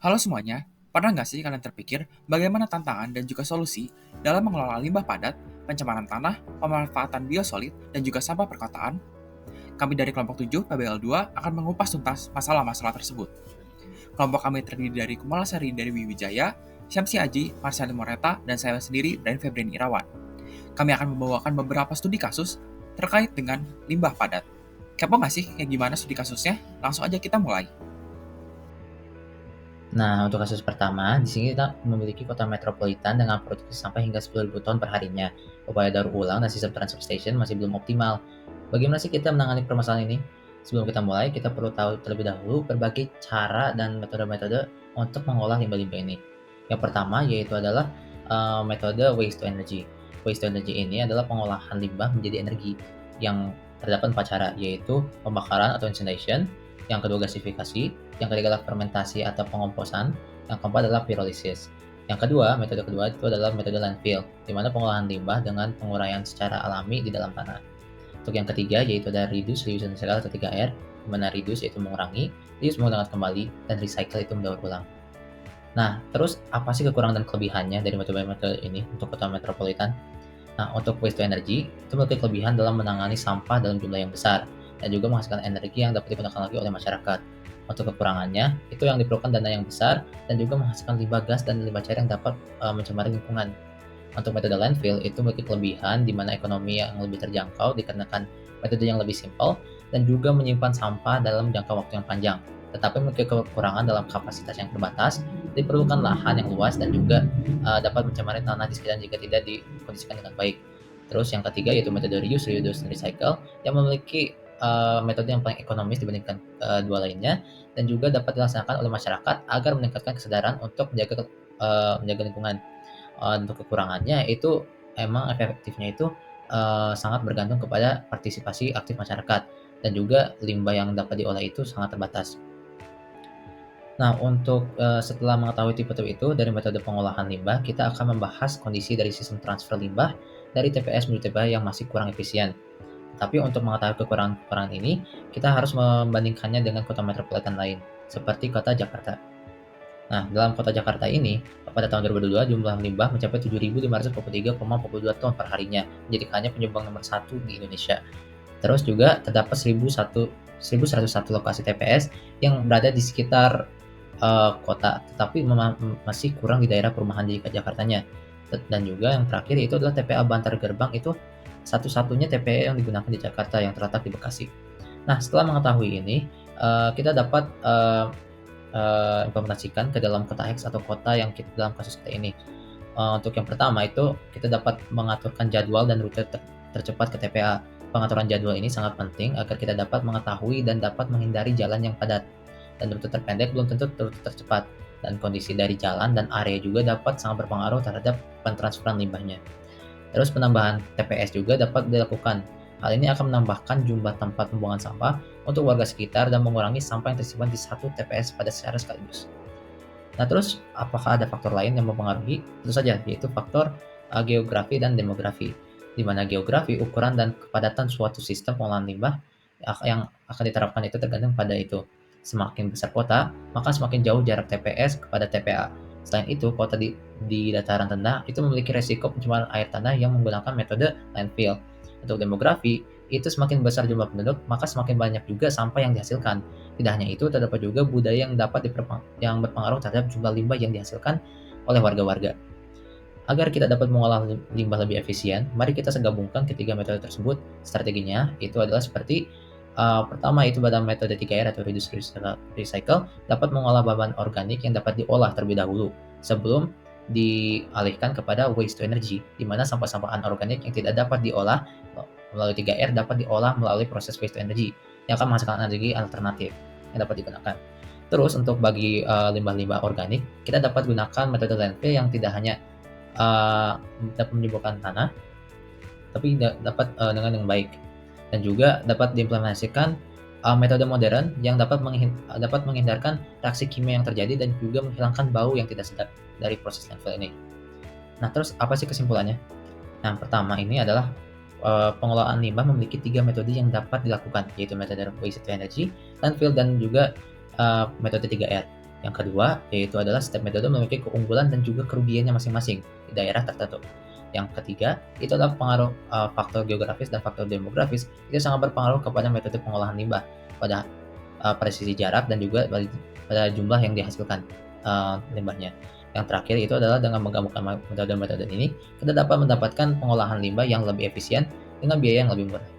Halo semuanya, pernah nggak sih kalian terpikir bagaimana tantangan dan juga solusi dalam mengelola limbah padat, pencemaran tanah, pemanfaatan biosolid, dan juga sampah perkotaan? Kami dari kelompok 7 PBL2 akan mengupas tuntas masalah-masalah tersebut. Kelompok kami terdiri dari Kumalasari dari Wiwijaya, Syamsi Aji, Marcelin Moreta, dan saya sendiri dan Febrian Irawan. Kami akan membawakan beberapa studi kasus terkait dengan limbah padat. Kepo nggak sih kayak gimana studi kasusnya? Langsung aja kita mulai. Nah, untuk kasus pertama, di sini kita memiliki kota metropolitan dengan produksi sampah hingga 10.000 ton per harinya. Upaya daur ulang dan sistem transfer station masih belum optimal. Bagaimana sih kita menangani permasalahan ini? Sebelum kita mulai, kita perlu tahu terlebih dahulu berbagai cara dan metode-metode untuk mengolah limbah-limbah ini. Yang pertama yaitu adalah metode waste to energy. Waste to energy ini adalah pengolahan limbah menjadi energi yang terdapat 4 cara, yaitu pembakaran atau incineration, yang kedua gasifikasi, yang ketiga adalah fermentasi atau pengomposan, yang keempat adalah pyrolysis. Yang kedua, metode kedua itu adalah metode landfill, di mana pengolahan limbah dengan penguraian secara alami di dalam tanah. Untuk yang ketiga yaitu ada reduce, reuse, dan recycle atau 3R, di mana reduce yaitu mengurangi, reuse menggunakan kembali, dan recycle itu mendaur ulang. Nah, terus apa sih kekurangan dan kelebihannya dari metode-metode ini untuk kota metropolitan? Nah, untuk waste to energy, itu memiliki kelebihan dalam menangani sampah dalam jumlah yang besar, dan juga menghasilkan energi yang dapat digunakan lagi oleh masyarakat. Untuk kekurangannya, itu yang diperlukan dana yang besar, dan juga menghasilkan limbah gas dan limbah cair yang dapat mencemari lingkungan. Untuk metode landfill, itu memiliki kelebihan di mana ekonomi yang lebih terjangkau dikarenakan metode yang lebih simpel, dan juga menyimpan sampah dalam jangka waktu yang panjang. Tetapi memiliki kekurangan dalam kapasitas yang terbatas, diperlukan lahan yang luas, dan juga dapat mencemari tanah di sekitar jika tidak dikondisikan dengan baik. Terus yang ketiga yaitu metode reuse, reduce, dan recycle yang memiliki metode yang paling ekonomis dibandingkan dua lainnya, dan juga dapat dilaksanakan oleh masyarakat agar meningkatkan kesadaran untuk menjaga lingkungan. Untuk kekurangannya itu emang efektifnya itu sangat bergantung kepada partisipasi aktif masyarakat, dan juga limbah yang dapat diolah itu sangat terbatas. Nah, untuk, setelah mengetahui tipe-tipe itu dari metode pengolahan limbah, kita akan membahas kondisi dari sistem transfer limbah dari TPS menuju TPA yang masih kurang efisien. Tapi untuk mengetahui kekurangan-kekurangan ini, kita harus membandingkannya dengan kota metropolitan lain, seperti kota Jakarta. Nah, dalam kota Jakarta ini, pada tahun 2022 jumlah limbah mencapai 7.543,42 ton per harinya, menjadikannya penyumbang nomor satu di Indonesia. Terus juga terdapat 1.101 lokasi TPS yang berada di sekitar kota, tetapi masih kurang di daerah perumahan di Jakartanya. Dan juga yang terakhir itu adalah TPA Bantar Gerbang, itu satu-satunya TPA yang digunakan di Jakarta yang terletak di Bekasi. Nah, setelah mengetahui ini, kita dapat implementasikan ke dalam kota X atau kota yang kita dalam kasus kita ini. Untuk yang pertama itu kita dapat mengaturkan jadwal dan rute tercepat ke TPA. Pengaturan jadwal ini sangat penting agar kita dapat mengetahui dan dapat menghindari jalan yang padat. Dan rute terpendek belum tentu rute tercepat. Dan kondisi dari jalan dan area juga dapat sangat berpengaruh terhadap pentransferan limbahnya. Terus penambahan TPS juga dapat dilakukan. Hal ini akan menambahkan jumlah tempat pembuangan sampah untuk warga sekitar dan mengurangi sampah yang tersimpan di satu TPS pada secara sekaligus. Nah, terus apakah ada faktor lain yang mempengaruhi? Tentu saja, yaitu faktor geografi dan demografi. Di mana geografi, ukuran, dan kepadatan suatu sistem pengolahan limbah yang akan diterapkan itu tergantung pada itu. Semakin besar kota, maka semakin jauh jarak TPS kepada TPA. Selain itu, kota di dataran rendah itu memiliki resiko pencemaran air tanah yang menggunakan metode landfill. Untuk demografi, itu semakin besar jumlah penduduk, maka semakin banyak juga sampah yang dihasilkan. Tidak hanya itu, terdapat juga budaya yang yang berpengaruh terhadap jumlah limbah yang dihasilkan oleh warga-warga. Agar kita dapat mengolah limbah lebih efisien, mari kita gabungkan ketiga metode tersebut. Strateginya itu adalah seperti pertama itu pada metode 3R atau reduce, recycle dapat mengolah bahan organik yang dapat diolah terlebih dahulu sebelum dialihkan kepada waste to energy, di mana sampah-sampah anorganik yang tidak dapat diolah melalui 3R dapat diolah melalui proses waste to energy yang akan menghasilkan energi alternatif yang dapat digunakan. Terus untuk bagi limbah-limbah organik, kita dapat gunakan metode landfill yang tidak hanya dapat menyuburkan tanah, tapi dapat dengan yang baik, dan juga dapat diimplementasikan metode modern yang dapat menghindarkan reaksi kimia yang terjadi dan juga menghilangkan bau yang tidak sedap dari proses landfill ini. Nah, terus apa sih kesimpulannya? Nah, pertama ini adalah pengelolaan limbah memiliki 3 metode yang dapat dilakukan, yaitu metode waste to energy, landfill, dan juga metode 3R. Yang kedua, yaitu adalah setiap metode memiliki keunggulan dan juga kerugiannya masing-masing di daerah tertentu. Yang ketiga, itu adalah pengaruh faktor geografis dan faktor demografis itu sangat berpengaruh kepada metode pengolahan limbah pada presisi jarak dan juga pada jumlah yang dihasilkan limbahnya. Yang terakhir itu adalah dengan menggabungkan metode-metode ini, kita dapat mendapatkan pengolahan limbah yang lebih efisien dengan biaya yang lebih murah.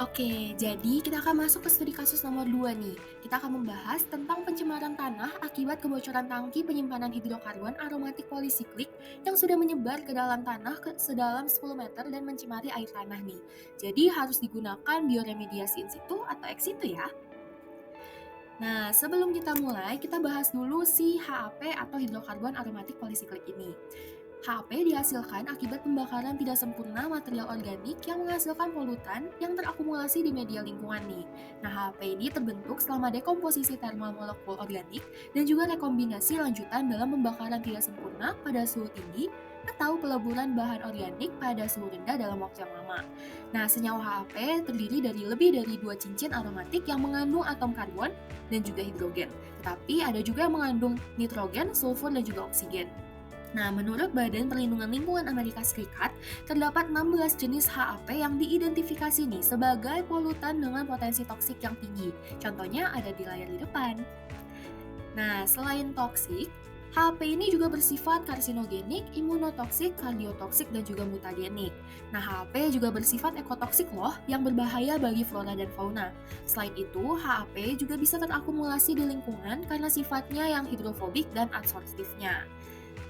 Oke, jadi kita akan masuk ke studi kasus nomor 2 nih. Kita akan membahas tentang pencemaran tanah akibat kebocoran tangki penyimpanan hidrokarbon aromatik polisiklik yang sudah menyebar ke dalam tanah sedalam 10 meter dan mencemari air tanah nih. Jadi harus digunakan bioremediasi in situ atau ex situ ya. Nah, sebelum kita mulai, kita bahas dulu si HAP atau hidrokarbon aromatik polisiklik ini. HAP dihasilkan akibat pembakaran tidak sempurna material organik yang menghasilkan polutan yang terakumulasi di media lingkungan nih. Nah, HAP ini terbentuk selama dekomposisi termal molekul organik dan juga rekombinasi lanjutan dalam pembakaran tidak sempurna pada suhu tinggi atau peleburan bahan organik pada suhu rendah dalam waktu yang lama. Nah, senyawa HAP terdiri dari lebih dari 2 cincin aromatik yang mengandung atom karbon dan juga hidrogen. Tetapi ada juga yang mengandung nitrogen, sulfur, dan juga oksigen. Nah, menurut Badan Perlindungan Lingkungan Amerika Serikat, terdapat 16 jenis HAP yang diidentifikasi nih sebagai polutan dengan potensi toksik yang tinggi. Contohnya ada di layar di depan. Nah, selain toksik, HAP ini juga bersifat karsinogenik, imunotoksik, kardiotoksik, dan juga mutagenik. Nah, HAP juga bersifat ekotoksik loh, yang berbahaya bagi flora dan fauna. Selain itu, HAP juga bisa terakumulasi di lingkungan karena sifatnya yang hidrofobik dan adsorptifnya.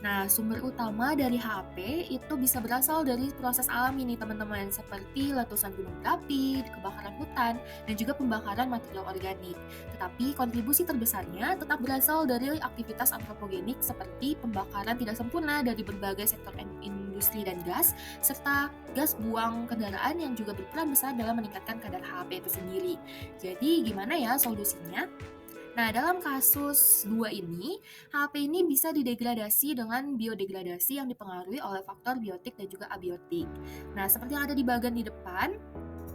Nah, sumber utama dari HAP itu bisa berasal dari proses alami nih teman-teman, seperti letusan gunung berapi, kebakaran hutan, dan juga pembakaran material organik. Tetapi kontribusi terbesarnya tetap berasal dari aktivitas antropogenik seperti pembakaran tidak sempurna dari berbagai sektor industri dan gas, serta gas buang kendaraan yang juga berperan besar dalam meningkatkan kadar HAP itu sendiri. Jadi gimana ya solusinya? Nah, dalam kasus 2 ini, HP ini bisa didegradasi dengan biodegradasi yang dipengaruhi oleh faktor biotik dan juga abiotik. Nah, seperti yang ada di bagian di depan,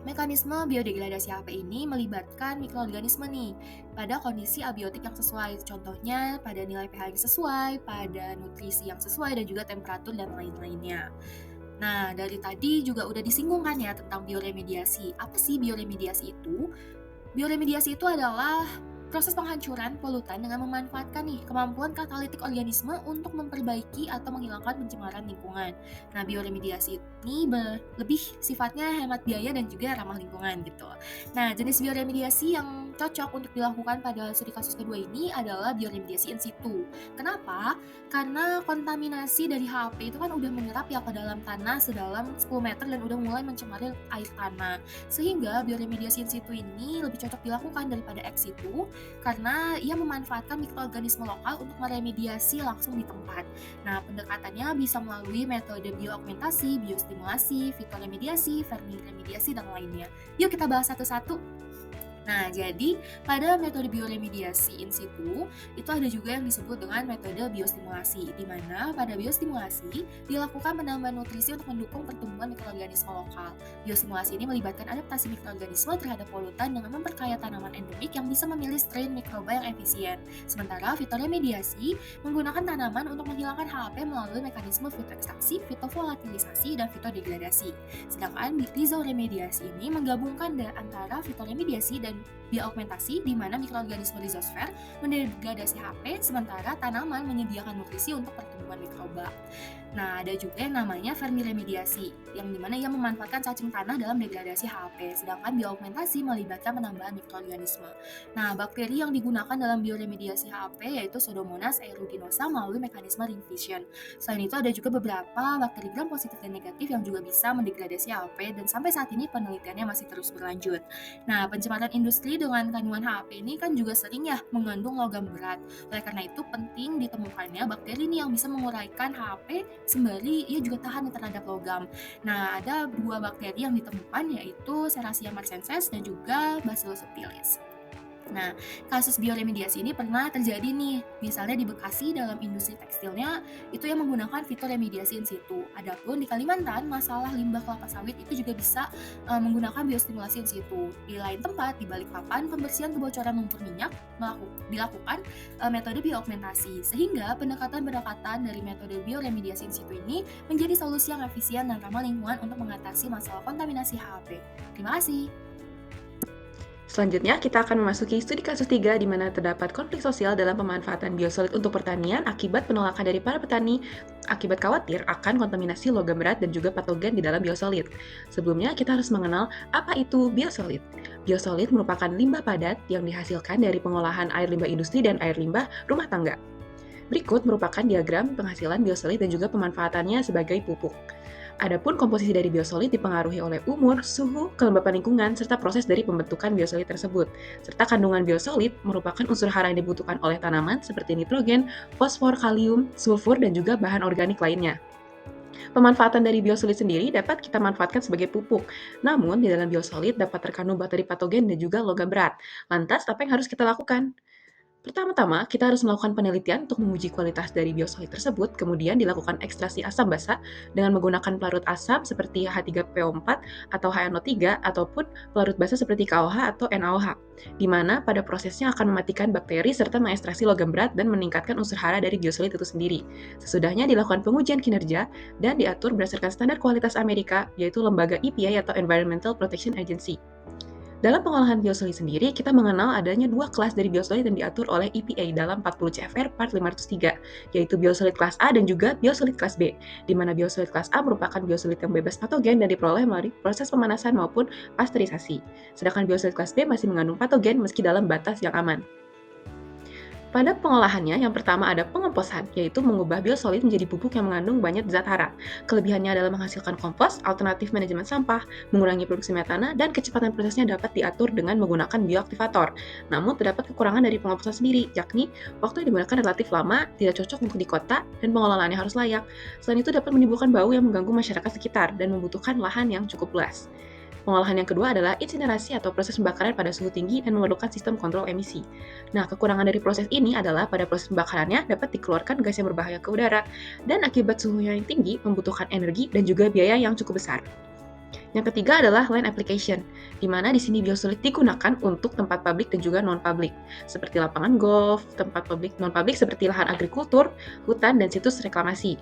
mekanisme biodegradasi HP ini melibatkan mikroorganisme nih pada kondisi abiotik yang sesuai. Contohnya pada nilai pH yang sesuai, pada nutrisi yang sesuai, dan juga temperatur dan lain-lainnya. Nah, dari tadi juga udah disinggung kan ya tentang bioremediasi. Apa sih bioremediasi itu? Bioremediasi itu adalah proses penghancuran polutan dengan memanfaatkan nih kemampuan katalitik organisme untuk memperbaiki atau menghilangkan pencemaran lingkungan. Nah, bioremediasi ini lebih sifatnya hemat biaya dan juga ramah lingkungan gitu. Nah, jenis bioremediasi yang cocok untuk dilakukan pada studi kasus kedua ini adalah bioremediasi in situ. Kenapa? Karena kontaminasi dari HP itu kan udah menyerap ya ke dalam tanah sedalam 10 meter dan udah mulai mencemari air tanah. Sehingga bioremediasi in situ ini lebih cocok dilakukan daripada ex situ karena ia memanfaatkan mikroorganisme lokal untuk meremediasi langsung di tempat. Nah, pendekatannya bisa melalui metode bioaugmentasi, biostimulasi, fitoremediasi, vermiremediasi, dan lainnya. Yuk kita bahas satu-satu. Nah, jadi pada metode bioremediasi in situ, itu ada juga yang disebut dengan metode biostimulasi, di mana pada biostimulasi dilakukan penambahan nutrisi untuk mendukung pertumbuhan mikroorganisme lokal. Biostimulasi ini melibatkan adaptasi mikroorganisme terhadap polutan dengan memperkaya tanaman endemik yang bisa memilih strain mikroba yang efisien. Sementara fitoremediasi menggunakan tanaman untuk menghilangkan HAP melalui mekanisme fitoekstraksi, fitovolatilisi, dan fitodegradasi. Sedangkan rizoremediasi ini menggabungkan antara fitoremediasi dan bioaugmentasi di mana mikroorganisme rizosfer mendegradasi HP sementara tanaman menyediakan nutrisi untuk pertumbuhan mikroba. Nah, ada juga yang namanya vermiremediasi, yang dimana ia memanfaatkan cacing tanah dalam degradasi HP, sedangkan bioaugmentasi melibatkan penambahan mikroorganisme. Nah, bakteri yang digunakan dalam bioremediasi HP yaitu Pseudomonas aeruginosa melalui mekanisme ring fission. Selain itu ada juga beberapa bakteri gram positif dan negatif yang juga bisa mendegradasi HP dan sampai saat ini penelitiannya masih terus berlanjut. Nah, pencemaran industri dengan kandungan HP ini kan juga sering ya mengandung logam berat. Oleh karena itu penting ditemukannya bakteri ini yang bisa menguraikan HP sembari ia juga tahan terhadap logam. Nah, ada 2 bakteri yang ditemukan yaitu Serratia marcescens dan juga Bacillus subtilis. Nah, kasus bioremediasi ini pernah terjadi nih, misalnya di Bekasi dalam industri tekstilnya itu yang menggunakan fitur remediasi in situ. Adapun di Kalimantan, masalah limbah kelapa sawit itu juga bisa menggunakan biostimulasi in situ. Di lain tempat, di Balikpapan, pembersihan kebocoran lumpur minyak dilakukan metode bioaugmentasi, sehingga pendekatan-pendekatan dari metode bioremediasi in situ ini menjadi solusi yang efisien dan ramah lingkungan untuk mengatasi masalah kontaminasi HAP. Terima kasih. Selanjutnya, kita akan memasuki studi kasus 3 di mana terdapat konflik sosial dalam pemanfaatan biosolid untuk pertanian akibat penolakan dari para petani akibat khawatir akan kontaminasi logam berat dan juga patogen di dalam biosolid. Sebelumnya, kita harus mengenal apa itu biosolid. Biosolid merupakan limbah padat yang dihasilkan dari pengolahan air limbah industri dan air limbah rumah tangga. Berikut merupakan diagram penghasilan biosolid dan juga pemanfaatannya sebagai pupuk. Adapun komposisi dari biosolid dipengaruhi oleh umur, suhu, kelembapan lingkungan, serta proses dari pembentukan biosolid tersebut. Serta kandungan biosolid merupakan unsur hara yang dibutuhkan oleh tanaman seperti nitrogen, fosfor, kalium, sulfur, dan juga bahan organik lainnya. Pemanfaatan dari biosolid sendiri dapat kita manfaatkan sebagai pupuk. Namun, di dalam biosolid dapat terkandung bakteri patogen dan juga logam berat. Lantas, apa yang harus kita lakukan? Pertama-tama, kita harus melakukan penelitian untuk menguji kualitas dari biosolid tersebut, kemudian dilakukan ekstraksi asam basa dengan menggunakan pelarut asam seperti H3PO4 atau HNO3 ataupun pelarut basa seperti KOH atau NaOH, di mana pada prosesnya akan mematikan bakteri serta mengekstraksi logam berat dan meningkatkan unsur hara dari biosolid itu sendiri. Sesudahnya dilakukan pengujian kinerja dan diatur berdasarkan standar kualitas Amerika, yaitu lembaga EPA atau Environmental Protection Agency. Dalam pengolahan biosolid sendiri, kita mengenal adanya dua kelas dari biosolid yang diatur oleh EPA dalam 40 CFR Part 503, yaitu biosolid kelas A dan juga biosolid kelas B, di mana biosolid kelas A merupakan biosolid yang bebas patogen dan diperoleh melalui proses pemanasan maupun pasteurisasi. Sedangkan biosolid kelas B masih mengandung patogen meski dalam batas yang aman. Pada pengolahannya, yang pertama ada pengomposan, yaitu mengubah biosolid menjadi pupuk yang mengandung banyak zat hara. Kelebihannya adalah menghasilkan kompos, alternatif manajemen sampah, mengurangi produksi metana, dan kecepatan prosesnya dapat diatur dengan menggunakan bioaktivator. Namun, terdapat kekurangan dari pengomposan sendiri, yakni waktu yang digunakan relatif lama, tidak cocok untuk di kota, dan pengelolaannya harus layak. Selain itu, dapat menimbulkan bau yang mengganggu masyarakat sekitar dan membutuhkan lahan yang cukup luas. Pengolahan yang kedua adalah insinerasi atau proses pembakaran pada suhu tinggi dan memerlukan sistem kontrol emisi. Nah, kekurangan dari proses ini adalah pada proses pembakarannya dapat dikeluarkan gas yang berbahaya ke udara, dan akibat suhunya yang tinggi membutuhkan energi dan juga biaya yang cukup besar. Yang ketiga adalah land application, di mana di sini biosolid digunakan untuk tempat publik dan juga non-publik, seperti lapangan golf, tempat publik non-publik seperti lahan agrikultur, hutan, dan situs reklamasi.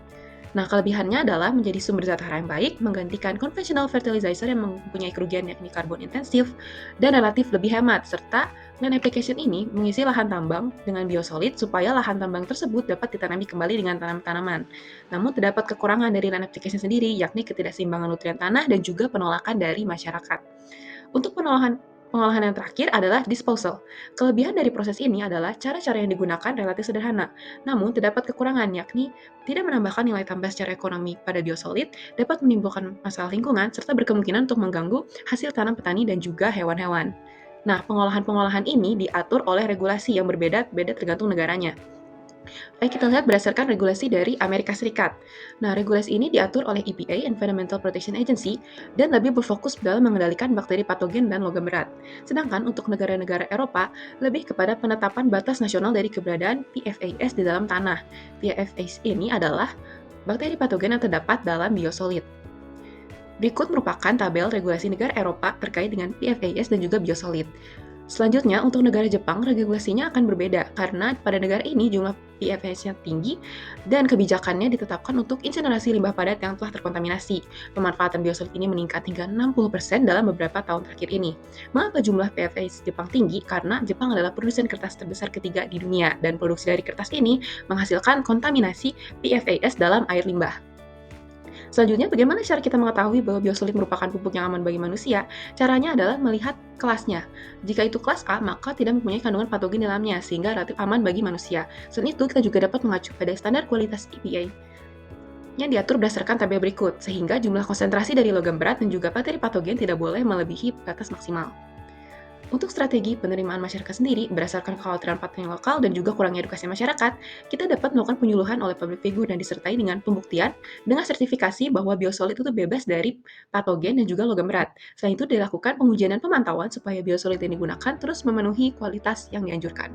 Nah, kelebihannya adalah menjadi sumber zat hara yang baik, menggantikan conventional fertilizer yang mempunyai kerugian yakni karbon intensif, dan relatif lebih hemat, serta land application ini mengisi lahan tambang dengan biosolid supaya lahan tambang tersebut dapat ditanami kembali dengan tanaman-tanaman. Namun, terdapat kekurangan dari land application sendiri, yakni ketidakseimbangan nutrien tanah dan juga penolakan dari masyarakat. Untuk pengolahan yang terakhir adalah disposal. Kelebihan dari proses ini adalah cara-cara yang digunakan relatif sederhana, namun terdapat kekurangan yakni tidak menambahkan nilai tambah secara ekonomi pada biosolid, dapat menimbulkan masalah lingkungan, serta berkemungkinan untuk mengganggu hasil tanam petani dan juga hewan-hewan. Nah, pengolahan-pengolahan ini diatur oleh regulasi yang berbeda-beda tergantung negaranya. Baik, kita lihat berdasarkan regulasi dari Amerika Serikat. Nah, regulasi ini diatur oleh EPA, Environmental Protection Agency, dan lebih berfokus dalam mengendalikan bakteri patogen dan logam berat. Sedangkan untuk negara-negara Eropa, lebih kepada penetapan batas nasional dari keberadaan PFAS di dalam tanah. PFAS ini adalah bakteri patogen yang terdapat dalam biosolid. Berikut merupakan tabel regulasi negara Eropa terkait dengan PFAS dan juga biosolid. Selanjutnya, untuk negara Jepang, regulasinya akan berbeda karena pada negara ini jumlah PFAS-nya tinggi dan kebijakannya ditetapkan untuk insinerasi limbah padat yang telah terkontaminasi. Pemanfaatan biosolid ini meningkat hingga 60% dalam beberapa tahun terakhir ini. Mengapa jumlah PFAS Jepang tinggi? Karena Jepang adalah produsen kertas terbesar ketiga di dunia dan produksi dari kertas ini menghasilkan kontaminasi PFAS dalam air limbah. Selanjutnya, bagaimana cara kita mengetahui bahwa biosolid merupakan pupuk yang aman bagi manusia? Caranya adalah melihat kelasnya. Jika itu kelas A, maka tidak mempunyai kandungan patogen di dalamnya, sehingga relatif aman bagi manusia. Selain itu, kita juga dapat mengacu pada standar kualitas EPA yang diatur berdasarkan tabel berikut, sehingga jumlah konsentrasi dari logam berat dan juga bakteri patogen tidak boleh melebihi batas maksimal. Untuk strategi penerimaan masyarakat sendiri, berdasarkan kekhawatiran partner lokal dan juga kurangnya edukasi masyarakat, kita dapat melakukan penyuluhan oleh public figure dan disertai dengan pembuktian dengan sertifikasi bahwa biosolid itu bebas dari patogen dan juga logam berat. Selain itu, dilakukan pengujian dan pemantauan supaya biosolid yang digunakan terus memenuhi kualitas yang dianjurkan.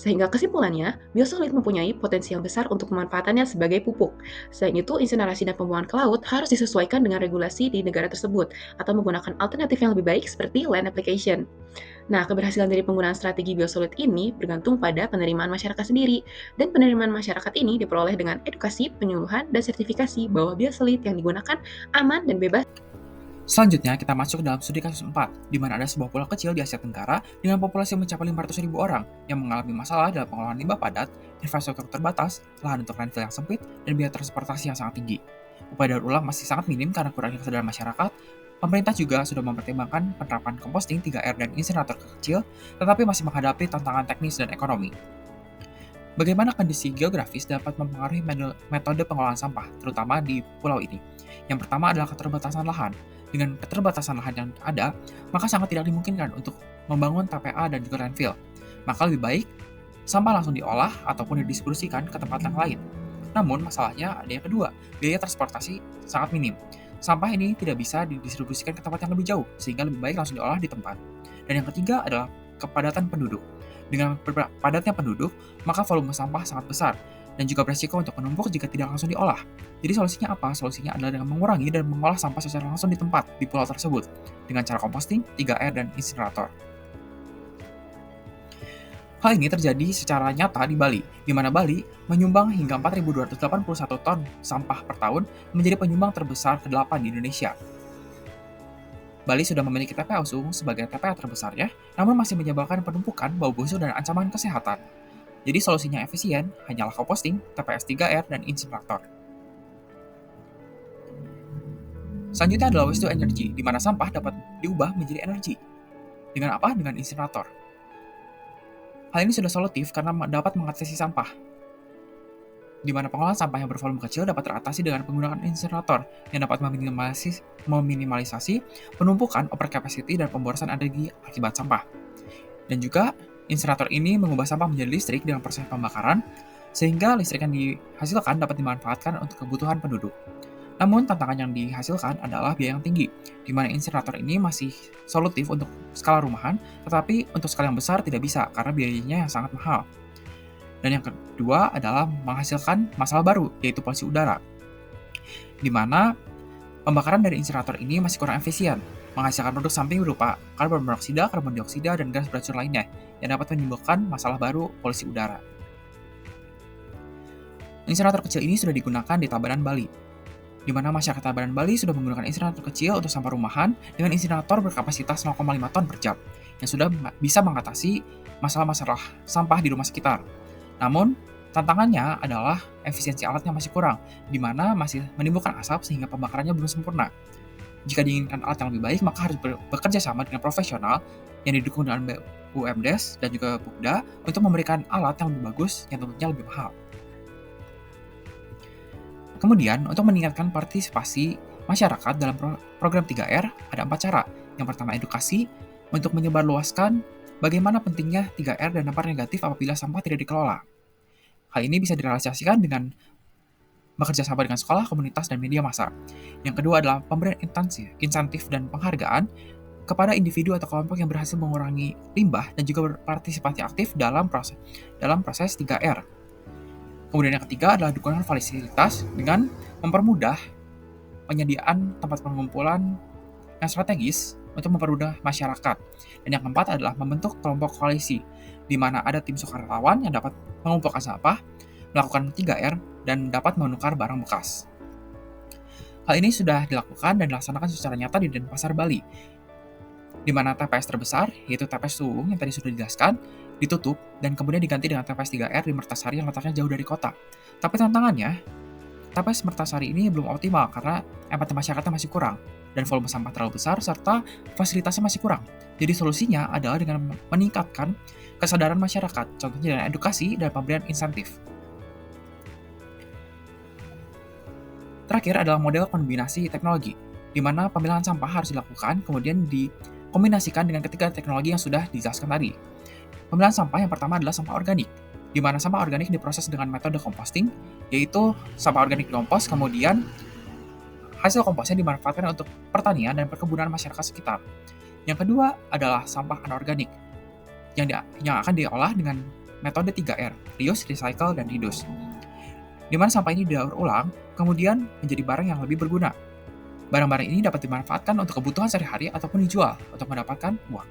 Sehingga kesimpulannya, biosolid mempunyai potensi yang besar untuk pemanfaatannya sebagai pupuk. Selain itu, insinerasi dan pembuangan ke laut harus disesuaikan dengan regulasi di negara tersebut atau menggunakan alternatif yang lebih baik seperti land application. Nah, keberhasilan dari penggunaan strategi biosolid ini bergantung pada penerimaan masyarakat sendiri. Dan penerimaan masyarakat ini diperoleh dengan edukasi, penyuluhan, dan sertifikasi bahwa biosolid yang digunakan aman dan bebas. Selanjutnya, kita masuk ke dalam studi kasus 4, di mana ada sebuah pulau kecil di Asia Tenggara dengan populasi yang mencapai 500.000 orang yang mengalami masalah dalam pengelolaan limbah padat, infrastruktur terbatas, lahan untuk landfill yang sempit, dan biaya transportasi yang sangat tinggi. Upaya daur ulang masih sangat minim karena kurangnya kesadaran masyarakat. Pemerintah juga sudah mempertimbangkan penerapan composting 3R dan insinerator kecil, tetapi masih menghadapi tantangan teknis dan ekonomi. Bagaimana kondisi geografis dapat mempengaruhi metode pengelolaan sampah, terutama di pulau ini? Yang pertama adalah keterbatasan lahan. Dengan keterbatasan lahan yang ada, maka sangat tidak dimungkinkan untuk membangun TPA dan juga landfill. Maka lebih baik sampah langsung diolah ataupun didistribusikan ke tempat yang lain. Namun masalahnya ada yang kedua, biaya transportasi sangat minim. Sampah ini tidak bisa didistribusikan ke tempat yang lebih jauh, sehingga lebih baik langsung diolah di tempat. Dan yang ketiga adalah kepadatan penduduk. Dengan padatnya penduduk, maka volume sampah sangat besar dan juga beresiko untuk menumpuk jika tidak langsung diolah. Jadi solusinya apa? Solusinya adalah dengan mengurangi dan mengolah sampah secara langsung di tempat di pulau tersebut dengan cara composting, 3R, dan insinerator. Hal ini terjadi secara nyata di Bali, di mana Bali menyumbang hingga 4.281 ton sampah per tahun menjadi penyumbang terbesar ke-8 di Indonesia. Bali sudah memiliki TPA Usung sebagai TPA terbesarnya, namun masih menyebabkan penumpukan bau busuk dan ancaman kesehatan. Jadi solusinya efisien, hanyalah composting, TPS 3R, dan insinerator. Selanjutnya adalah waste to energy, di mana sampah dapat diubah menjadi energi. Dengan apa? Dengan insinerator. Hal ini sudah solutif karena dapat mengatasi sampah, di mana pengolahan sampah yang bervolume kecil dapat teratasi dengan penggunaan insinerator yang dapat meminimalisasi penumpukan overcapacity dan pemborosan energi akibat sampah. Dan juga insinerator ini mengubah sampah menjadi listrik dengan proses pembakaran, sehingga listrik yang dihasilkan dapat dimanfaatkan untuk kebutuhan penduduk. Namun tantangan yang dihasilkan adalah biaya yang tinggi, di mana insinerator ini masih solutif untuk skala rumahan, tetapi untuk skala yang besar tidak bisa karena biayanya yang sangat mahal. Dan yang kedua adalah menghasilkan masalah baru, yaitu polusi udara, di mana pembakaran dari insinerator ini masih kurang efisien, menghasilkan produk samping berupa karbon monoksida, karbon dioksida, dan gas beracun lainnya, yang dapat menimbulkan masalah baru polusi udara. Insinerator kecil ini sudah digunakan di Tabanan, Bali, di mana masyarakat Tabanan, Bali sudah menggunakan insinerator kecil untuk sampah rumahan dengan insinerator berkapasitas 0,5 ton per jam, yang sudah bisa mengatasi masalah-masalah sampah di rumah sekitar. Namun, tantangannya adalah efisiensi alatnya masih kurang, di mana masih menimbulkan asap sehingga pembakarannya belum sempurna. Jika diinginkan alat yang lebih baik, maka harus bekerja sama dengan profesional yang didukung dengan BUMDes dan juga Bukda untuk memberikan alat yang lebih bagus yang tentunya lebih mahal. Kemudian, untuk meningkatkan partisipasi masyarakat dalam program 3R, ada 4 cara. Yang pertama, edukasi untuk menyebarluaskan bagaimana pentingnya 3R dan dampak negatif apabila sampah tidak dikelola. Hal ini bisa direalisasikan dengan bekerja sama dengan sekolah, komunitas, dan media massa. Yang kedua adalah pemberian insentif dan penghargaan kepada individu atau kelompok yang berhasil mengurangi limbah dan juga berpartisipasi aktif dalam proses 3R. Kemudian yang ketiga adalah dukungan fasilitas dengan mempermudah penyediaan tempat pengumpulan yang strategis untuk mempermudah masyarakat. Dan yang keempat adalah membentuk kelompok koalisi, di mana ada tim sukarelawan yang dapat mengumpulkan sampah, melakukan 3R, dan dapat menukar barang bekas. Hal ini sudah dilakukan dan dilaksanakan secara nyata di Denpasar, Bali, di mana TPS terbesar, yaitu TPS Suwung yang tadi sudah dijelaskan, ditutup dan kemudian diganti dengan TPS 3R di Mertasari yang letaknya jauh dari kota. Tapi tantangannya, TPS Mertasari ini belum optimal karena empati masyarakatnya masih kurang, dan volume sampah terlalu besar serta fasilitasnya masih kurang. Jadi solusinya adalah dengan meningkatkan kesadaran masyarakat, contohnya dengan edukasi dan pemberian insentif. Terakhir adalah model kombinasi teknologi, di mana pemilahan sampah harus dilakukan, kemudian kombinasikan dengan ketiga teknologi yang sudah dijelaskan tadi. Pemilihan sampah yang pertama adalah sampah organik, di mana sampah organik diproses dengan metode composting, yaitu sampah organik dikompos, kemudian hasil komposnya dimanfaatkan untuk pertanian dan perkebunan masyarakat sekitar. Yang kedua adalah sampah anorganik, yang akan diolah dengan metode 3R, reuse, recycle, dan reduce. Di mana sampah ini didaur ulang, kemudian menjadi barang yang lebih berguna. Barang-barang ini dapat dimanfaatkan untuk kebutuhan sehari-hari ataupun dijual untuk mendapatkan uang.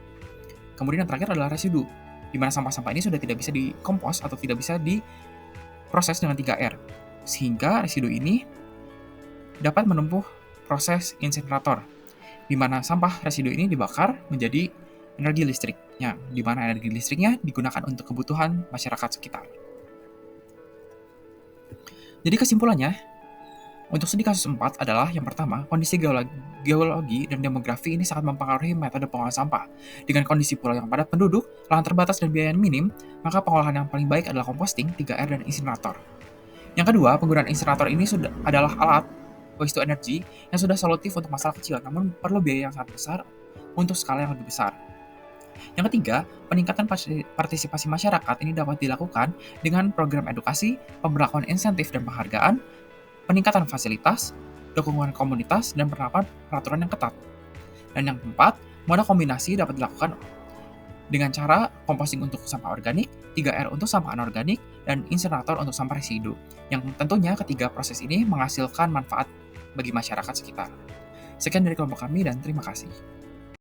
Kemudian yang terakhir adalah residu, di mana sampah-sampah ini sudah tidak bisa dikompos atau tidak bisa diproses dengan 3R. Sehingga residu ini dapat menempuh proses insinerator, di mana sampah residu ini dibakar menjadi energi listriknya, di mana energi listriknya digunakan untuk kebutuhan masyarakat sekitar. Jadi kesimpulannya, untuk studi kasus 4 adalah yang pertama, kondisi geologi dan demografi ini sangat mempengaruhi metode pengolahan sampah. Dengan kondisi pulau yang padat penduduk, lahan terbatas dan biaya yang minim, maka pengolahan yang paling baik adalah composting, 3R, dan insinerator. Yang kedua, penggunaan insinerator ini adalah alat waste to energy yang sudah solutif untuk masalah kecil, namun perlu biaya yang sangat besar untuk skala yang lebih besar. Yang ketiga, peningkatan partisipasi masyarakat ini dapat dilakukan dengan program edukasi, pemberlakuan insentif dan penghargaan, peningkatan fasilitas, dukungan komunitas, dan penerapan peraturan yang ketat. Dan yang keempat, moda kombinasi dapat dilakukan dengan cara composting untuk sampah organik, 3R untuk sampah anorganik, dan insinerator untuk sampah residu, yang tentunya ketiga proses ini menghasilkan manfaat bagi masyarakat sekitar. Sekian dari kelompok kami dan terima kasih.